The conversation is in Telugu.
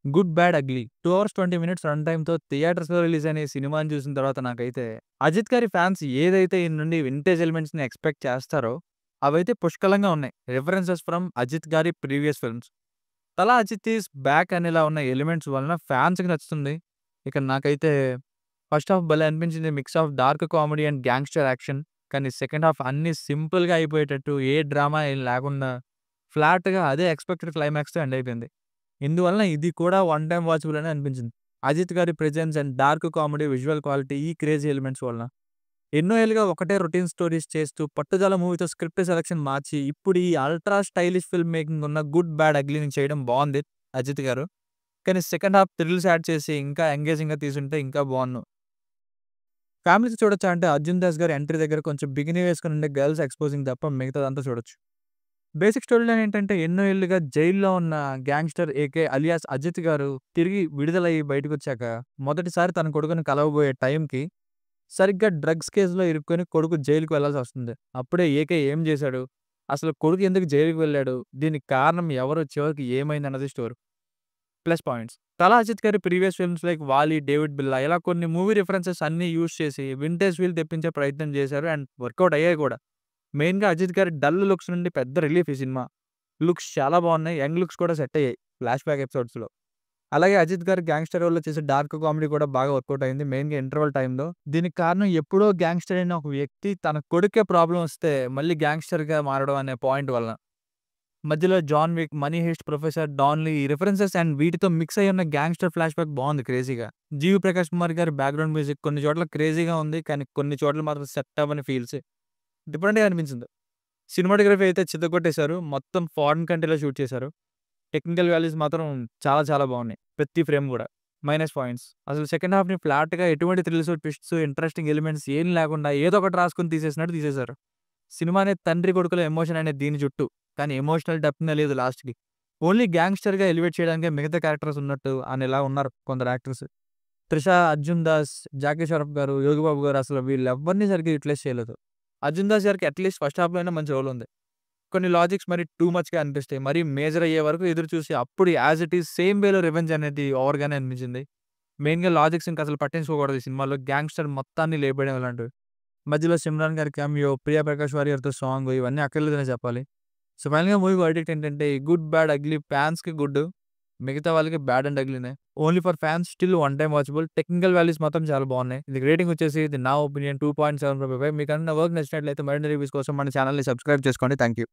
Good bad ugly 2 hours 20 minutes run టైమ్‌తో థియేటర్స్‌లో రిలీజ్ అయిన ఈ సినిమాని చూసిన తర్వాత నాకైతే అజిత్ గారి ఫ్యాన్స్ ఏదైతే ఈయన నుండి వింటేజ్ ఎలిమెంట్స్‌ని ఎక్స్‌పెక్ట్ చేస్తారో అవైతే పుష్కలంగా ఉన్నాయి. రిఫరెన్సెస్ ఫ్రమ్ అజిత్ గారి ప్రీవియస్ ఫిల్మ్స్. 'తల అజిత్ ఈస్ బ్యాక్' అనేలా ఉన్న ఎలిమెంట్స్ వలన ఫ్యాన్స్‌కి నచ్చుతుంది. ఇక నాకైతే ఫస్ట్ హాఫ్ భలే అనిపించింది. Mix of dark comedy and gangster action. కానీ సెకండ్ హాఫ్ అన్నీ సింపుల్‌గా అయిపోయేటట్టు ఏ డ్రామా ఏం లేకుండా ఫ్లాట్‌గా అదే ఎక్స్‌పెక్టెడ్ క్లైమాక్స్‌తో ఎండ్ అయిపోయింది. ఇందువలన ఇది కూడా వన్ టైమ్ వాచబుల్ అనే అనిపించింది. అజిత్ గారి presence and dark comedy, visual quality ఈ క్రేజీ ఎలిమెంట్స్ వలన. ఎన్నో ఏళ్లుగా ఒకటే రొటీన్ స్టోరీస్ చేస్తూ 'పట్టుదల' మూవీతో స్క్రిప్ట్ సెలక్షన్ మార్చి ఇప్పుడు ఈ అల్ట్రా స్టైలిష్ ఫిల్మ్ మేకింగ్ ఉన్న 'గుడ్ బ్యాడ్ అగ్లీ'ని చేయడం బావుంది అజిత్ గారు. కానీ సెకండ్ హాఫ్ థ్రిల్స్ యాడ్ చేసి ఇంకా ఎంగేజింగ్‌గా తీసుంటే ఇంకా బావున్ను. ఫ్యామిలీతో చూడొచ్చా అంటే 'అర్జున్ దాస్' గారి ఎంట్రీ దగ్గర కొంచెం బికినీ వేసుకొని ఉండే గర్ల్స్ ఎక్స్‌పోజింగ్ తప్ప మిగతాదంతా చూడొచ్చు. బేసిక్ స్టోరీ లైన్ ఏంటంటే ఎన్నో ఏళ్లుగా జైల్‌లో ఉన్న గ్యాంగ్‌స్టర్ ఏకే అలియాస్ అజిత్ గారు తిరిగి విడుదలయ్యి బయటకొచ్చాక మొదటిసారి తన కొడుకుని కలవబోయే టైంకి సరిగ్గా డ్రగ్స్ కేసులో ఇరుక్కొని కొడుకు జైలుకి వెళ్లాల్సొస్తుంది. అప్పుడే ఏకే ఏం చేశాడు? అసలు కొడుకు ఎందుకు జైలుకి వెళ్ళాడు? దీనికి కారణం ఎవరు? చివరికి ఏమైందన్నది స్టోరీ. Plus points. 'తల' అజిత్ గారి ప్రీవియస్ ఫిల్మ్స్ లైక్ 'వాలి', 'డేవిడ్ బిర్లా' ఇలా కొన్ని మూవీ రిఫరెన్సెస్ అన్నీ యూజ్ చేసి వింటేజ్ ఫీల్ తెప్పించే ప్రయత్నం చేశారు అండ్ వర్కౌట్ అయ్యాయి కూడా. మెయిన్‌గా అజిత్ గారి డల్ లుక్స్ నుండి పెద్ద రిలీఫ్ ఈ సినిమా. లుక్స్ చాలా బాగున్నాయి. యంగ్ లుక్స్ కూడా సెట్ అయ్యాయి ఫ్లాష్ బ్యాక్ ఎపిసోడ్స్‌లో. అలాగే అజిత్ గారు గ్యాంగ్‌స్టర్ రోల్‌లో చేసే డార్క్ కామెడీ కూడా బాగా వర్కౌట్ అయింది. మెయిన్‌గా ఇంటర్వల్ టైమ్‌లో. దీనికి కారణం ఎప్పుడో గ్యాంగ్‌స్టర్ అయిన ఒక వ్యక్తి తన కొడుక్కే ప్రాబ్లమ్ వస్తే మళ్ళీ గ్యాంగ్‌స్టర్‌గా మారడం అనే పాయింట్ వలన. మధ్యలో 'John Wick', 'Money Heist', 'Professor', 'Don Lee' ఈ రిఫరెన్సెస్ అండ్ వీటితో మిక్స్ అయ్యి ఉన్న గ్యాంగ్‌స్టర్ ఫ్లాష్ బ్యాక్ బాగుంది క్రేజీగా. 'జీవి ప్రకాష్ కుమార్' గారి బ్యాక్‌గ్రౌండ్ మ్యూజిక్ కొన్ని చోట్ల క్రేజీగా ఉంది. కానీ కొన్ని చోట్ల మాత్రం సెట్ అవ్వని ఫీల్స్. డిఫరెంట్‌గా అనిపించింది. సినిమాటోగ్రఫీ అయితే చితకొట్టేశారు. మొత్తం ఫారిన్ కంట్రీలో షూట్ చేశారు. టెక్నికల్ వాల్యూస్ మాత్రం చాలా చాలా బాగున్నాయి. ప్రతి ఫ్రేమ్ గూడా. Minus points. అసలు సెకండ్ హాఫ్‌ని ఫ్లాట్‌గా ఎటువంటి థ్రిల్స్, ట్విస్ట్స్, ఇంట్రెస్టింగ్ ఎలిమెంట్స్ ఏం లేకుండా ఏదో ఒకటి రాసుకొని తీసేసినట్టు తీసేశారు. సినిమా అనేది తండ్రి కొడుకుల ఎమోషన్ అనేది దీని చుట్టూ. కానీ ఎమోషనల్ డెప్త్‌నే లేదు లాస్ట్‌కి. ఓన్లీ గ్యాంగ్‌స్టర్‌గా ఎలివేట్ చేయడానికే మిగతా క్యారెక్టర్స్ ఉన్నట్టు అనేలా ఉన్నారు కొందరు యాక్టర్స్. 'త్రిష', 'అర్జున్ దాస్', 'జాకీ షరాఫ్' గారు, 'యోగి బాబు' గారు అసలు వీళ్ళెవ్వరిని సరిగ్గా యుటిలైజ్ చేయలేదు. 'అర్జున్ దాస్' గారికి అట్‌లీస్ట్ ఫస్ట్ హాఫ్‌లో అయినా మంచి రోల్ ఉంది. కొన్ని లాజిక్స్ మరి టూ మచ్‌గా అనిపిస్తాయి. మరీ మేజర్ అయ్యే వరకు ఎదురు చూసి అప్పుడు యాజ్ ఇట్ ఈజ్ సేమ్ వేలో రివెంజ్ అనేది ఓవర్‌గానే అనిపించింది. మెయిన్‌గా లాజిక్స్ ఇంక అసలు పట్టించుకోకూడదు ఈ సినిమాలో. గ్యాంగ్‌స్టర్ మొత్తాన్ని లేపేయడం ఇలాంటివి. మధ్యలో 'సిమ్రాన్' గారి క్యామియో, 'ప్రియా ప్రకాష్ వారియర్‌తో' సాంగ్ ఇవన్నీ అక్కర్లేదనే చెప్పాలి. సో, ఫైనల్‌గా మూవీ వర్డిక్ట్ ఏంటంటే 'గుడ్ బ్యాడ్ అగ్లీ' ఫ్యాన్స్‌కి గుడ్. మిగతా వాళ్ళకి బ్యాడ్ అండ్ అగ్లీనే. Only for fans still one time watchable. Technical values మాత్రం చాలా బాగున్నాయి. దీనికి రేటింగ్ వచ్చేసి ఇది నా ఒపీనియన్ 2.75. మీకు నా వర్క్ నచ్చినట్లయితే మరిన్ని రివ్యూస్ కోసం మన ఛానెల్‌ని సబ్స్క్రైబ్ చేసుకోండి. Thank you.